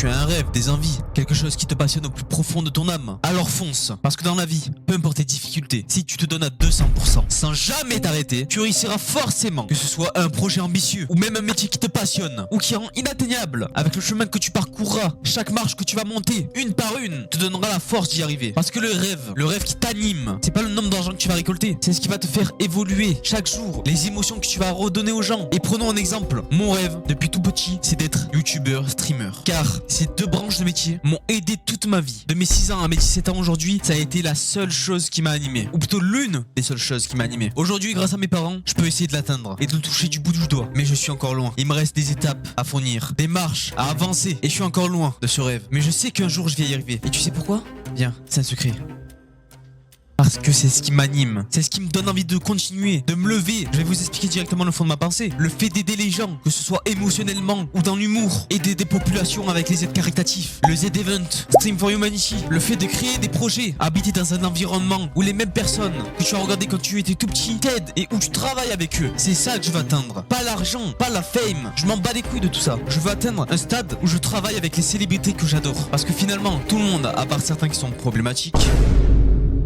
tu as un rêve, des envies, quelque chose qui te passionne au plus profond de ton âme, alors fonce. Parce que dans la vie, peu importe tes difficultés, si tu te donnes à 200%, sans jamais t'arrêter, tu réussiras forcément. Que ce soit un projet ambitieux, ou même un métier qui te passionne, ou qui rend inatteignable. Avec le chemin que tu parcourras, chaque marche que tu vas monter, une par une, te donnera la force d'y arriver. Parce que le rêve qui t'anime, c'est pas le nombre d'argent que tu vas récolter, c'est ce qui va te faire évoluer chaque jour, les émotions que tu vas redonner aux gens. Et prenons un exemple, mon rêve, depuis tout petit, c'est d'être youtubeur, streamer. Car ces deux branches de métier m'ont aidé toute ma vie. De mes 6 ans à mes 17 ans aujourd'hui, ça a été la seule chose qui m'a animé. Ou plutôt l'une des seules choses qui m'a animé. Aujourd'hui, grâce à mes parents, je peux essayer de l'atteindre et de le toucher du bout du doigt. Mais je suis encore loin. Il me reste des étapes à fournir, des marches à avancer. Et je suis encore loin de ce rêve. Mais je sais qu'un jour je vais y arriver. Et tu sais pourquoi? Bien, c'est un secret. Parce que c'est ce qui m'anime, c'est ce qui me donne envie de continuer, de me lever. Je vais vous expliquer directement le fond de ma pensée. Le fait d'aider les gens, que ce soit émotionnellement ou dans l'humour. Aider des populations avec les aides caritatifs, le Z-Event, Stream for Humanity. Le fait de créer des projets, habiter dans un environnement où les mêmes personnes que tu as regardé quand tu étais tout petit t'aident et où tu travailles avec eux. C'est ça que je veux atteindre. Pas l'argent, pas la fame. Je m'en bats les couilles de tout ça. Je veux atteindre un stade où je travaille avec les célébrités que j'adore. Parce que finalement, tout le monde, à part certains qui sont problématiques,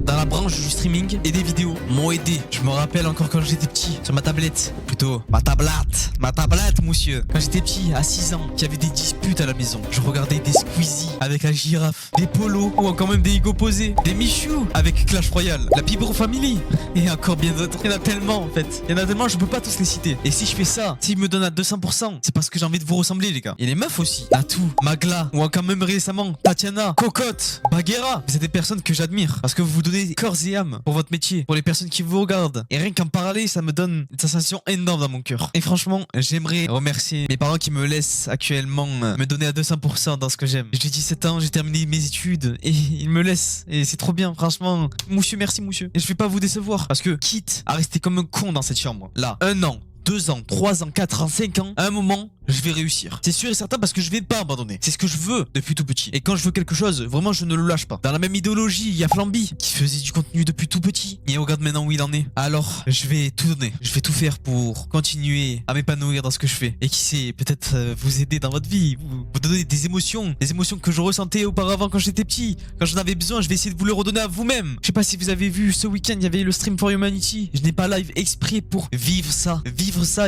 dans la branche du streaming et des vidéos m'ont aidé. Je me rappelle encore quand j'étais petit, sur ma tablette, plutôt ma tablette monsieur. Quand j'étais petit, à 6 ans, qu'il y avait des disputes à la maison, je regardais des Squeezie avec la girafe, des Polos ou encore même des Hugo posés, des Michou avec Clash Royale, la Pibro Family et encore bien d'autres. Il y en a tellement en fait. Il y en a tellement, je peux pas tous les citer. Et si je fais ça, s'ils me donnent à 200%, c'est parce que j'ai envie de vous ressembler les gars. Et les meufs aussi, Natou, Magla ou encore même récemment Tatiana, Cocotte, Baguera. C'est des personnes que j'admire parce que vous vous donnez corps et âme pour votre métier, pour les personnes qui vous regardent. Et rien qu'en parler, ça me donne une sensation énorme dans mon cœur. Et franchement, j'aimerais remercier mes parents qui me laissent actuellement me donner à 200% dans ce que j'aime. J'ai 17 ans, j'ai terminé mes études et ils me laissent. Et c'est trop bien, franchement. Monsieur, merci monsieur. Et je vais pas vous décevoir parce que quitte à rester comme un con dans cette chambre, là, 1 an, 2 ans, 3 ans, 4 ans, 5 ans, à un moment, je vais réussir. C'est sûr et certain parce que je vais pas abandonner. C'est ce que je veux depuis tout petit. Et quand je veux quelque chose, vraiment je ne le lâche pas. Dans la même idéologie, il y a Flamby qui faisait du contenu depuis tout petit. Et regarde maintenant où il en est. Alors, je vais tout donner. Je vais tout faire pour continuer à m'épanouir dans ce que je fais. Et qui sait, peut-être vous aider dans votre vie. Vous donner des émotions que je ressentais auparavant quand j'étais petit. Quand j'en avais besoin, je vais essayer de vous le redonner à vous-même. Je sais pas si vous avez vu ce week-end, il y avait le Stream for Humanity. Je n'ai pas live exprès pour vivre ça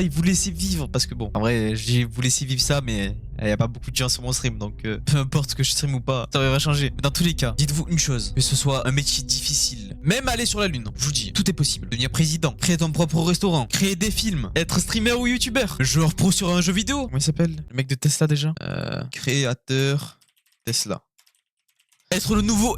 et vous laisser vivre. Parce que bon, en vrai, j'ai vous laisser vivre ça, mais il n'y a pas beaucoup de gens sur mon stream, donc peu importe que je stream ou pas, ça va changer. Mais dans tous les cas, dites-vous une chose, que ce soit un métier difficile, même aller sur la lune, je vous dis, tout est possible. Devenir président, créer ton propre restaurant, créer des films, être streamer ou youtubeur, joueur pro sur un jeu vidéo. Comment il s'appelle? Le mec de Tesla déjà créateur Tesla. Être le nouveau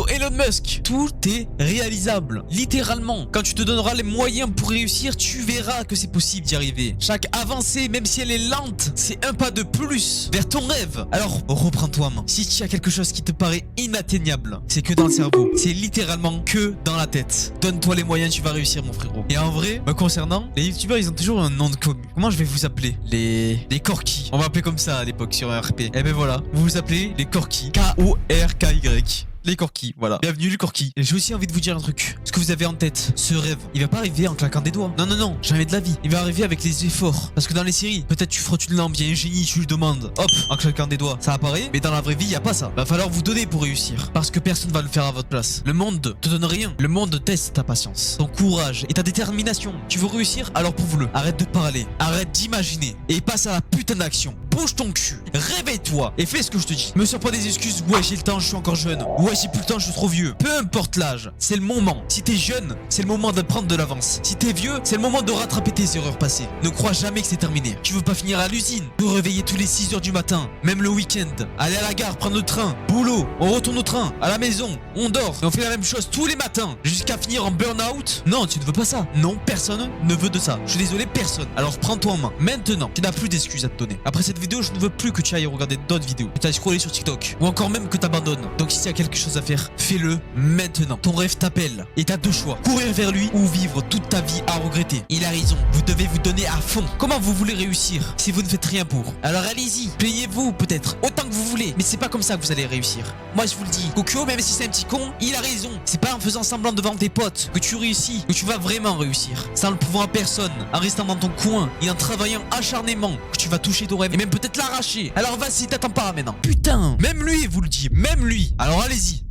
Elon Musk. Tout est réalisable. Littéralement. Quand tu te donneras les moyens pour réussir, tu verras que c'est possible d'y arriver. Chaque avancée, même si elle est lente, c'est un pas de plus vers ton rêve. Alors, reprends-toi en main. Si tu as quelque chose qui te paraît inatteignable, c'est que dans le cerveau. C'est littéralement que dans la tête. Donne-toi les moyens, tu vas réussir, mon frérot. Et en vrai, me concernant, les youtubeurs, ils ont toujours un nom de commu. Comment je vais vous appeler? Les Corki. On m'appelait comme ça à l'époque sur un RP. Et ben voilà, vous vous appelez les Corki. K-O-R-K-Y. Les Corki, voilà. Bienvenue les Corki. J'ai aussi envie de vous dire un truc. Ce que vous avez en tête, ce rêve, il va pas arriver en claquant des doigts. Non, non, non, jamais de la vie. Il va arriver avec les efforts. Parce que dans les séries, peut-être tu frottes une lampe, il y a un génie, tu lui demandes. Hop, en claquant des doigts, ça apparaît. Mais dans la vraie vie, il y a pas ça. Va falloir vous donner pour réussir. Parce que personne va le faire à votre place. Le monde te donne rien. Le monde teste ta patience, ton courage et ta détermination. Tu veux réussir? Alors prouve-le. Arrête de parler. Arrête d'imaginer. Et passe à la putain d'action. Bouge ton cul. Réveille-toi. Et fais ce que je te dis. Me sors pas des excuses. Ouais, j'ai le temps, je suis encore jeune. Ouais, j'ai plus le temps, je suis trop vieux. Peu importe l'âge, c'est le moment. Si t'es jeune, c'est le moment de prendre de l'avance. Si t'es vieux, c'est le moment de rattraper tes erreurs passées. Ne crois jamais que c'est terminé. Tu veux pas finir à l'usine, te réveiller tous les 6 heures du matin, même le week-end, aller à la gare, prendre le train, boulot, on retourne au train, à la maison, on dort, et on fait la même chose tous les matins, jusqu'à finir en burn-out. Non, tu ne veux pas ça. Non, personne ne veut de ça. Je suis désolé, personne. Alors prends-toi en main. Maintenant, tu n'as plus d'excuses à te donner. Après cette vidéo, je ne veux plus que tu tu ailles regarder d'autres vidéos, que tu ailles scroller sur TikTok, ou encore même que tu abandonnes. Donc si tu as quelque chose à faire, fais-le maintenant. Ton rêve t'appelle et tu as deux choix. Courir vers lui ou vivre toute ta vie à regretter. Il a raison, vous devez vous donner à fond. Comment vous voulez réussir si vous ne faites rien pour? Alors allez-y, plaignez-vous peut-être, autant que vous voulez. Mais c'est pas comme ça que vous allez réussir. Moi je vous le dis, Kokyo, même si c'est un petit con, il a raison. C'est pas en faisant semblant devant tes potes que tu réussis, que tu vas vraiment réussir. Sans le pouvoir à personne, en restant dans ton coin et en travaillant acharnément, que tu vas toucher ton rêve et même peut-être l'arracher. Alors vas-y, t'attends pas maintenant. Putain, même lui vous le dit, même lui. Alors allez-y.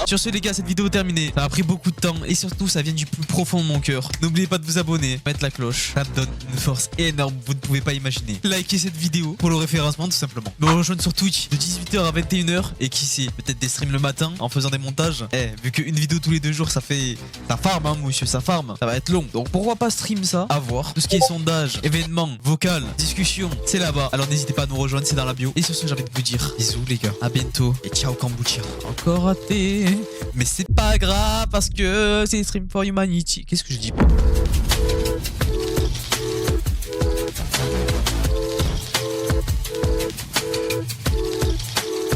Sur ce les gars, cette vidéo est terminée. Ça a pris beaucoup de temps et surtout ça vient du plus profond de mon cœur. N'oubliez pas de vous abonner, mettre la cloche. Ça me donne une force énorme, vous ne pouvez pas imaginer. Likez cette vidéo pour le référencement tout simplement. Me rejoindre sur Twitch de 18h à 21h et qui sait, peut-être des streams le matin en faisant des montages. Vu qu'une vidéo tous les 2 jours ça fait... Ça farme hein monsieur, ça farme. Ça va être long. Donc pourquoi pas stream ça? À voir. Tout ce qui est sondage, événements, vocal, discussion, c'est là-bas. Alors n'hésitez pas à nous rejoindre, c'est dans la bio. Et sur ce j'ai envie de vous dire bisous les gars. À bientôt et ciao kombucha. Encore raté. Mais c'est pas grave parce que c'est Stream for Humanity. Qu'est-ce que je dis?